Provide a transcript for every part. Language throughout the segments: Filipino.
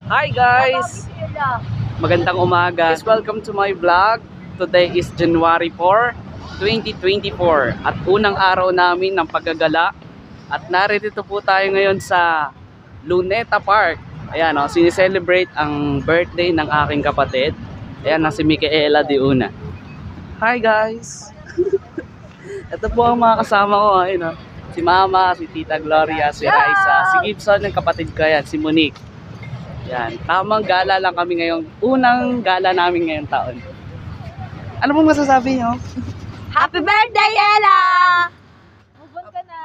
Hi guys! Magandang umaga. Welcome to my vlog. Today is January 4, 2024 at unang araw namin ng paggagala. At narito po tayo ngayon sa Luneta Park. Ayan o, sinicelebrate ang birthday ng aking kapatid. Ayan na si Micaela Diuna. Hi guys! Ito po ang mga kasama ko. Ayun, si Mama, si Tita Gloria, si Raisa, si Gibson, yung kapatid ko yan, si Monique. Yan, tamang gala lang kami ngayong, unang gala namin ngayong taon. Ano pong masasabi nyo? Happy birthday, Ella! Move ka na.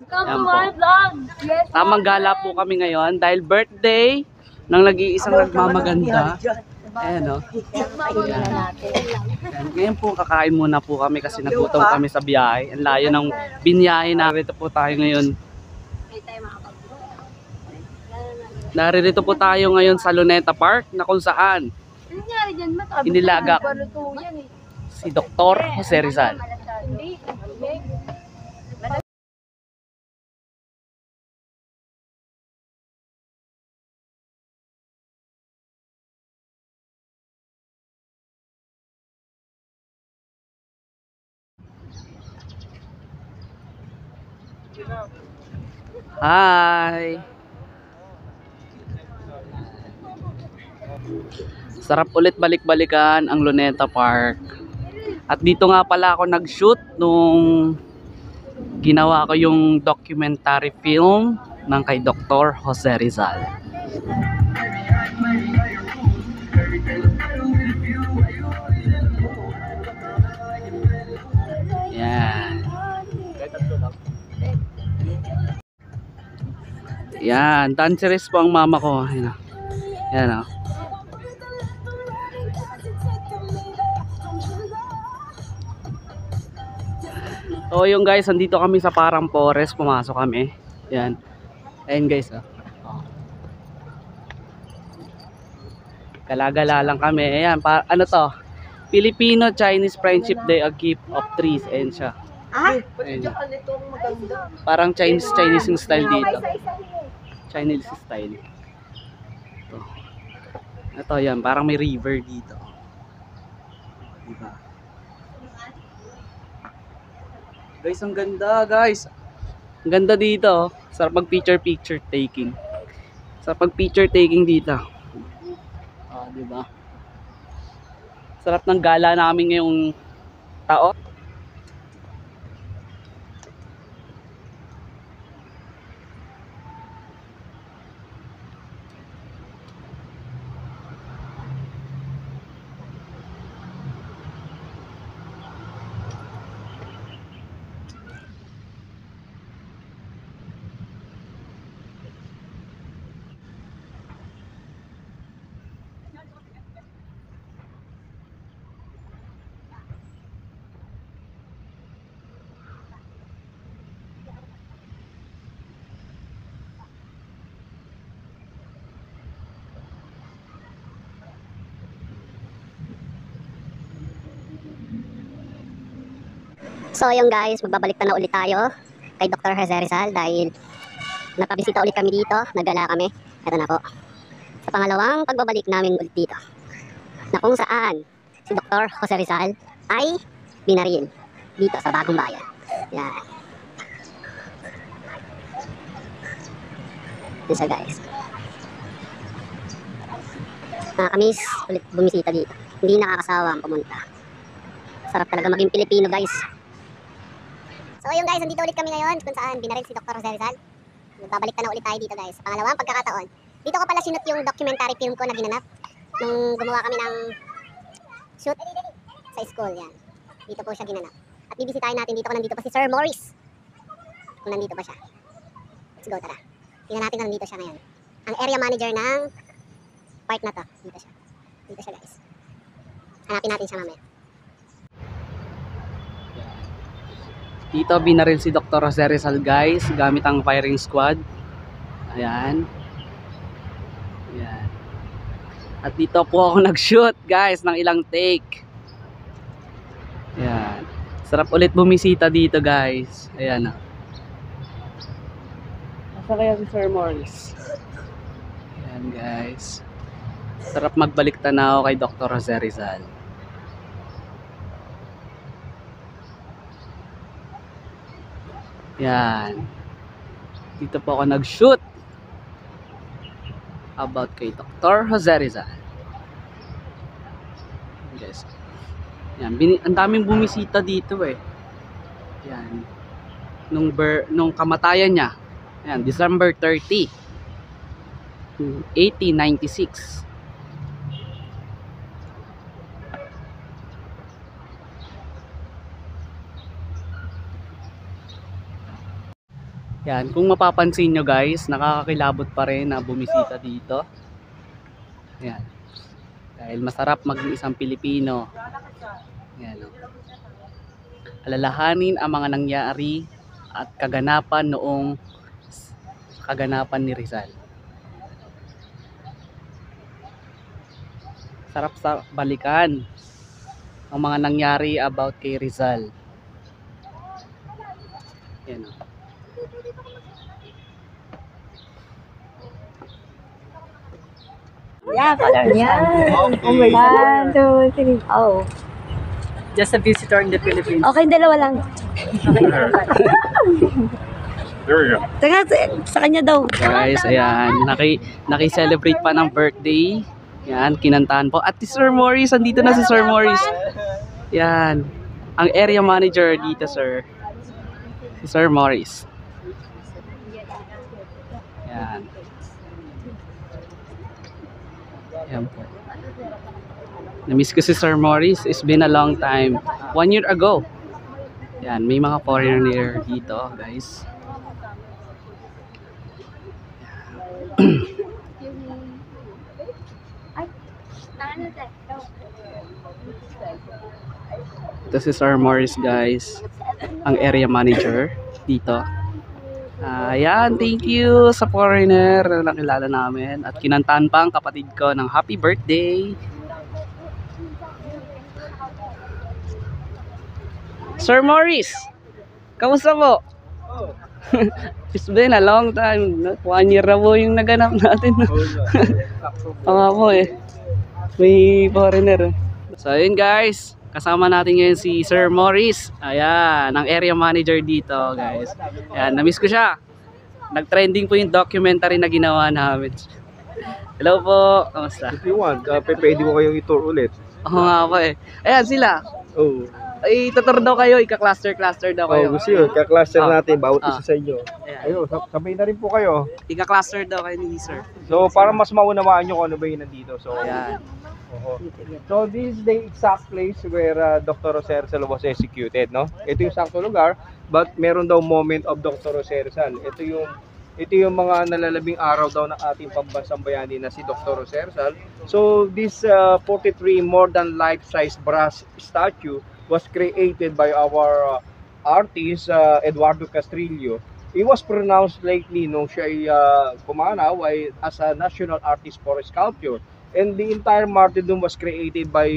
Come to my vlog. Yes, Tamang gala po kami ngayon dahil birthday ng nag-iisang nagmamaganda. Ayan o. Ngayon po kakain muna po kami kasi nagutom kami sa biyahe. Ang layo ng binyahe. Narito po tayo ngayon. Naririto po tayo ngayon sa Luneta Park na kung saan inilaga si Dr. Jose Rizal. Hi! Sarap ulit balik-balikan ang Luneta Park. At dito nga pala ako nag-shoot nung ginawa ko yung documentary film ng kay Dr. Jose Rizal. Yan. Yan, dancerist po ang mama ko. Yan o. Yan o. So yung guys, andito kami sa parang forest, pumasok kami. Yan. Ayan guys, oh. Galagala lang kami. Ayan, ano to? Filipino-Chinese Friendship Day, a gift of trees. Ayan siya. Ayan. Parang Chinese yung style dito. Chinese style. Ito yan, parang may river dito. Diba? Guys, ang ganda guys. Ang ganda dito. Sarap mag picture taking. Sarap mag picture taking dito. Ah, diba? Sarap ng gala namin ngayong taon. So yung guys, magbabalik na ulit tayo kay Dr. Jose Rizal dahil napabisita ulit kami dito, nagdala kami. Ito na po. Sa pangalawang pagbabalik namin ulit dito. Na kung saan si Dr. Jose Rizal ay binaril dito sa Bagong Bayan. Yan. Yan siya guys. Nakakamiss ulit bumisita dito. Hindi nakakasawang pumunta. Sarap talaga maging Pilipino guys. So yung guys, nandito ulit kami ngayon kung saan binaril si Dr. Jose Rizal. Magbabalik na ulit tayo dito guys. Pangalawang pagkakataon. Dito ko pala sinut yung documentary film ko na ginanap. Nung gumawa kami ng shoot sa school yan. Dito po siya ginanap. At bibisitahin natin dito kung nandito pa si Sir Morris. Kung nandito pa siya. Let's go, tara. Tingnan natin kung nandito siya ngayon. Ang area manager ng park na to. Dito siya. Dito siya guys. Hanapin natin siya mamaya. Dito binaril si Dr. Jose Rizal guys gamit ang firing squad. Ayan. Ayan. At dito po ako nag-shoot guys ng ilang take. Ayan. Sarap ulit bumisita dito guys. Ayan. Asa kaya si Sir Morris? Yan guys. Sarap magbalik tanaw kay Dr. Jose Rizal. Yan. Dito po ako nag-shoot about kay Dr. Jose Rizal. Guys. Yan, ang daming bumisita dito eh. Yan. Nung kamatayan niya. Yan, December 30, 1896. Yan, kung mapapansin nyo guys, nakakakilabot pa rin na bumisita dito. Yan. Dahil masarap maging isang Pilipino. Yan. Alalahanin ang mga nangyari at kaganapan noong kaganapan ni Rizal. Sarap sa balikan ang mga nangyari about kay Rizal. Yan o. Yeah, yan. Oh my God. 1, 2, 3. Oh. Just a visitor in the Philippines. Okay, dalawa lang. There we go. Teka, sa kanya daw. Guys, ayan, naki-celebrate pa ng birthday. Yan, kinantahan po. At si Sir Morris, andito na si Sir Morris. Yan, ang area manager dito, sir. Si Sir Morris. Yan. Yan po. Na-miss ko si Sir Morris. It's been a long time. 1 year ago. Yan, may mga foreigner dito, guys. Ito si Sir Morris guys, ang area manager dito. Ayan, thank you sa foreigner na nakilala namin at kinantahan pa ang kapatid ko ng happy birthday. Sir Morris, kamusta po? It's been a long time. 1 year na po yung naganap natin. Oo nga po eh. May foreigner. So ayun guys, kasama natin ngayon si Sir Morris. Ayan, ang area manager dito guys. Ayan, na-miss ko siya. Nag-trending po yung documentary na ginawa namin. Hello po, kamusta? If you want, pwede mo kayong i-tour ulit. Oo nga po eh. Ayan sila. Oh. Ay, tutur daw kayo, ika-cluster daw kayo. Gusto yun. Ka-cluster natin, bawat Ah. isa sa inyo. Ayan. Ayun, sabay na rin po kayo. Ika-cluster daw kayo ni Sir. So, para mas maunawaan nyo kung ano ba yung nandito. So, Ayan. So, this is the exact place where Dr. Jose Rizal was executed, no? Ito yung sakto lugar, but meron daw moment of Dr. Jose Rizal. Ito yung mga nalalabing araw daw ng ating pambansang bayani na si Dr. Jose Rizal. So, this 43 more than life-size brass statue was created by our artist, Eduardo Castrillo. He was pronounced lately nung siya ay pumanaw as a national artist for sculpture. And the entire martyrdom was created by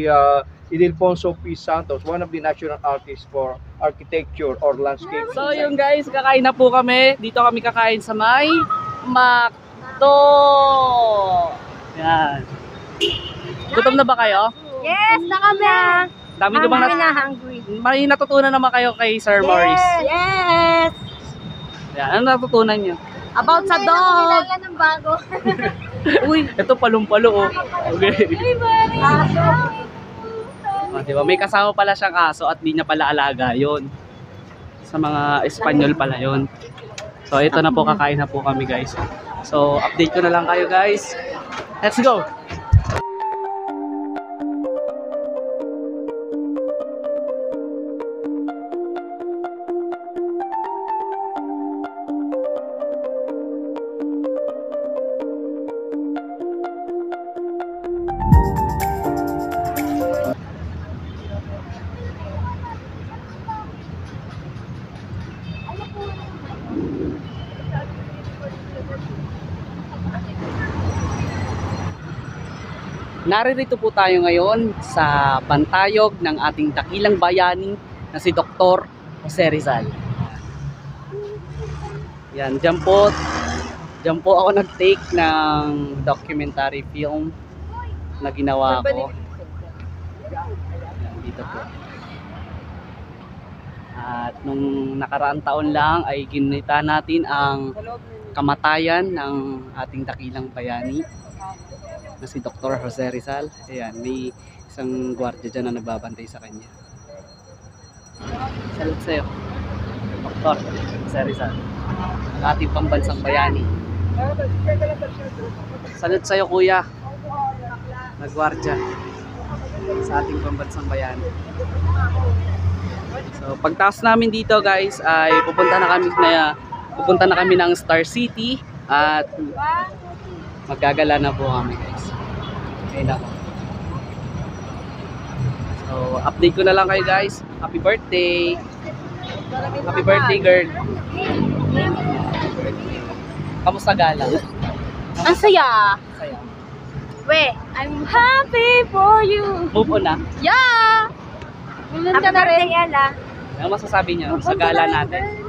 Ildefonso P. Santos, one of the national artists for architecture or landscape. So yung guys, kakain na po kami. Dito kami kakain sa may Macdo. Yan. Gutom na ba kayo? Yes, na kami. Dami ko bang hungry. may natutunan naman kayo kay Sir Morris? Yes. Yan. Ano natutunan nyo? About sa dog. ng bago. Uy, ito palumpalo oh. Okay. Diba? May kasama pala siyang aso at di niya pala alaga yon. Sa mga Espanyol pala yon. So ito na po, kakain na po kami guys. So update ko na lang kayo guys. Let's go! Naririto po tayo ngayon sa bantayog ng ating dakilang bayani na si Dr. Jose Rizal. Yan, dyan po Diyan po ako nag-take ng documentary film na ginawa ko. Yan, dito po. At nung nakaraang taon lang ay ginita natin ang kamatayan ng ating dakilang bayani na si Dr. Jose Rizal. Ayan, may isang gwardiya dyan na nagbabantay sa kanya. Salute sa'yo, Dr. Jose Rizal, ang ating pambansang bayani. Salute sa'yo, kuya, na gwardiya sa ating pambansang bayani. So pagtaas namin dito guys ay pupunta na kami ng Star City at magagala na po kami guys. Okay na po. So update ko na lang kayo guys. Happy birthday. Happy birthday girl. Kamusta gala? Ang saya. Saya. We, I'm happy for you. Move on na. Yeah! Happy birthday, Ella. Ano masasabi niyo sa gala natin?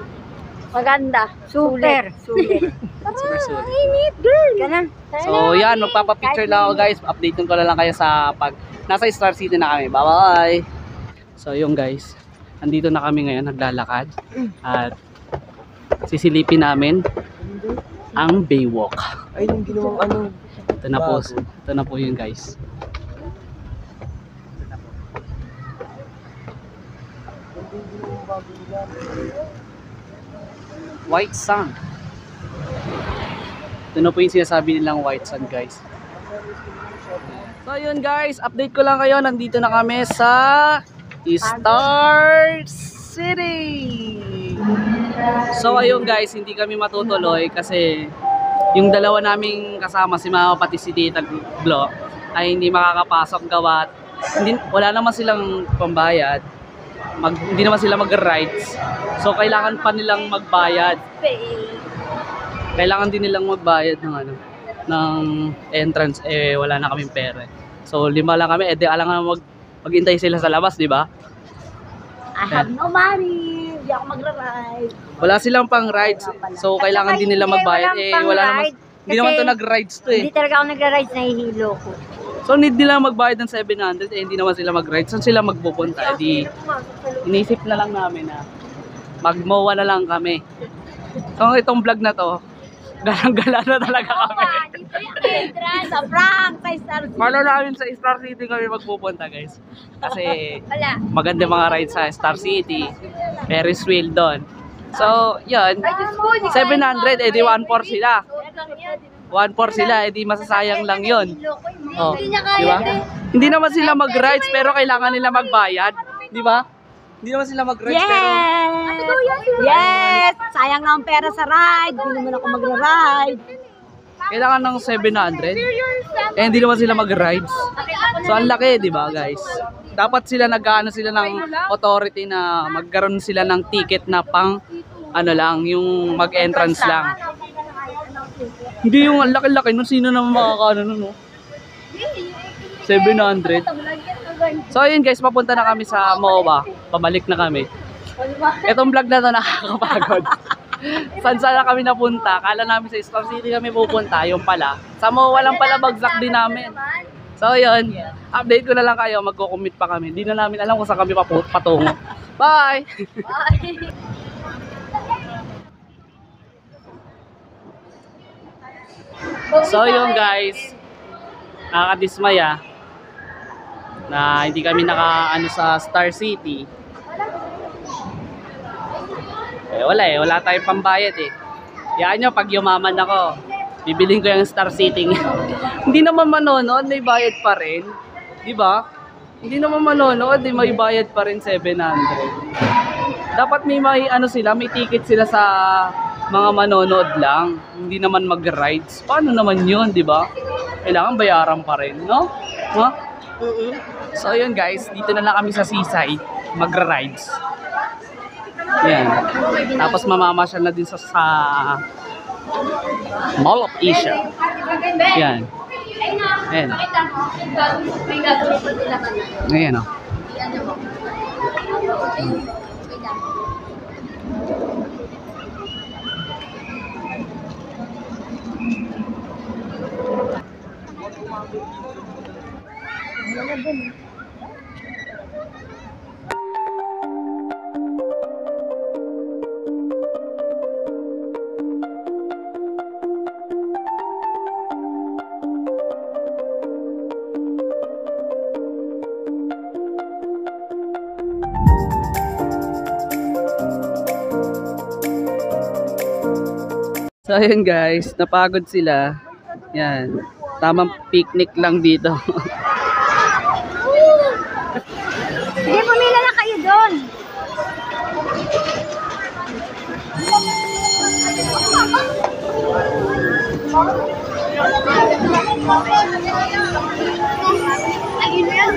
Maganda. Super. Sulit. Super sulit. I need girl. Ganun. So yan, magpapapicture lang ako guys. Update ko na lang kayo sa pag nasa Star City na kami. Bye bye. So yung guys, andito na kami ngayon naglalakad at sisilipin namin ang Baywalk. Ay, yung ginawang ano. Ito na po yun guys. White sun. Ito na po yung sinasabi nilang white sun guys. So yun guys, update ko lang kayo. Nandito na kami sa Star City. So ayun guys, hindi kami matutuloy kasi yung dalawa naming kasama, si Mama pati si Tita Glo, ay hindi makakapasok gawat. Wala naman silang pambayad. Hindi naman sila mag-rides. So kailangan pa nilang magbayad. Kailangan din nilang magbayad ng entrance, wala na kaming pera. So 5 lang kami, di alangan maghintay sila sa labas, di ba? I have no money. Hindi ako magra-ride. Wala silang pang rides. So kailangan din nila magbayad. Wala naman, hindi naman to nag-rides to Hindi talaga ako nagra-ride, nahihilo ko. So need nila magbayad ng 700, hindi naman sila mag-ride. Saan sila magpupunta? Inisip na lang namin na mag-MOA na lang kami. So itong vlog na to, galang-gala na talaga kami. Dito yung entrance sa prank sa Star City. Paano namin sa Star City kami magpupunta guys? Kasi Wala. maganda mga ride sa Star City. Ferris wheel doon. So yun, 700, edi 1-4 sila. 1-4 sila, edi masasayang lang yun. Oh, di ba? Hindi naman sila mag-rides pero kailangan nila magbayad, di ba? Hindi naman sila mag-rides pero Yes! Sayang nga ang pera sa ride. Hindi naman ako magra-ride. kailangan ng 700. Hindi naman sila mag-rides. So ang laki, di ba, guys? Dapat sila nag-aano sila ng authority na magkaroon sila ng ticket na pang lang, yung mag-entrance lang. Hindi yung ang laki-laki nun, sino naman makakaano nun, no? 700. So ayun guys, papunta na kami sa MOA. Pabalik na kami. Itong vlog na to nakakapagod. Saan na kami napunta? Kala namin sa Star City kami pupunta. Yung pala, sa MOA lang pala bagsak din namin. So yun, update ko na lang kayo. Magko-commit pa kami. Hindi na namin alam kung saan kami patungo. Bye! So yun guys, nakakadismaya na hindi kami nakaano sa Star City. Wala tayong pambayad eh. Yan nyo, pag yumaman ako, bibiling ko yung Star City. Hindi naman manonood, may bayad pa rin. Di ba? Hindi naman manonood, may bayad pa rin 700. Dapat may sila, may ticket sila sa mga manonood lang. Hindi naman mag-rides. Paano naman yun, di ba? Kailangan bayaran pa rin, no? Huh? So yun guys, dito na lang kami sa seaside, magra-rides. Yan. Tapos mamamasyal na din sa Mall of Asia. Yan. Ayan. Ayan o. So ayun guys, napagod sila. Yan. Tamang picnic lang dito. Sige, pumila na kayo doon. Ayun yan.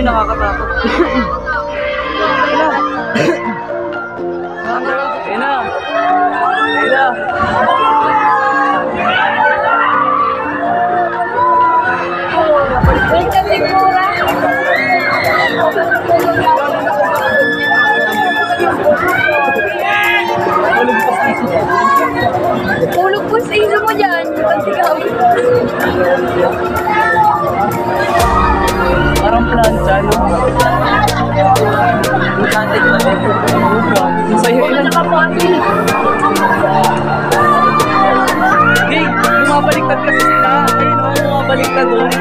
nakakatakot. Ayun na. Ayun na. Ulog po sa iso mo dyan. Pagsigaw. Parang plancha, no? Sa'yo yun. Hey, bumabaliktad kasi sila. Ayun, no? Bumabaliktad doon.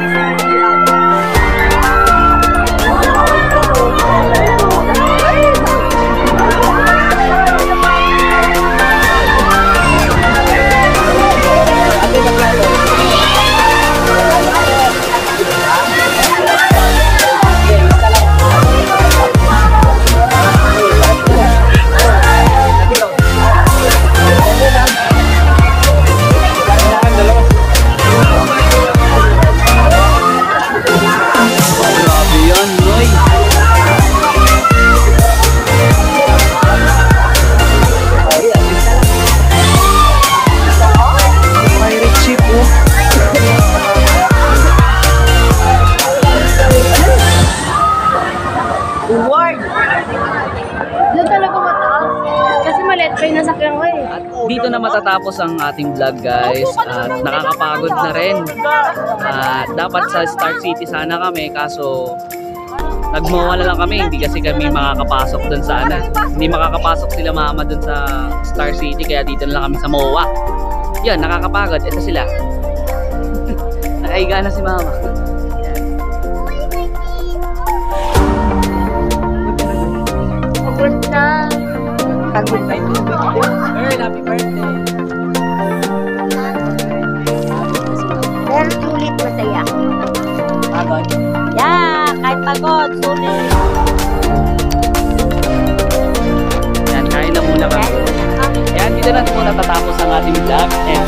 pa yung nasakyan ko eh. At dito na matatapos ang ating vlog guys. At nakakapagod na rin. At dapat sa Star City sana kami kaso nagmawa na lang kami. Hindi kasi kami makakapasok dun sa ano. Hindi makakapasok sila mama dun sa Star City kaya dito na lang kami sa MOA. Yan, nakakapagod. Ito sila. Nakaiga na si mama. Pagod na. Girl, happy birthday. Pero sulit masaya. Pagod. Yeah, kahit pagod, sulit. Yan, kain na muna kami. Ayan, dito na muna tatapos ang ating vlog. And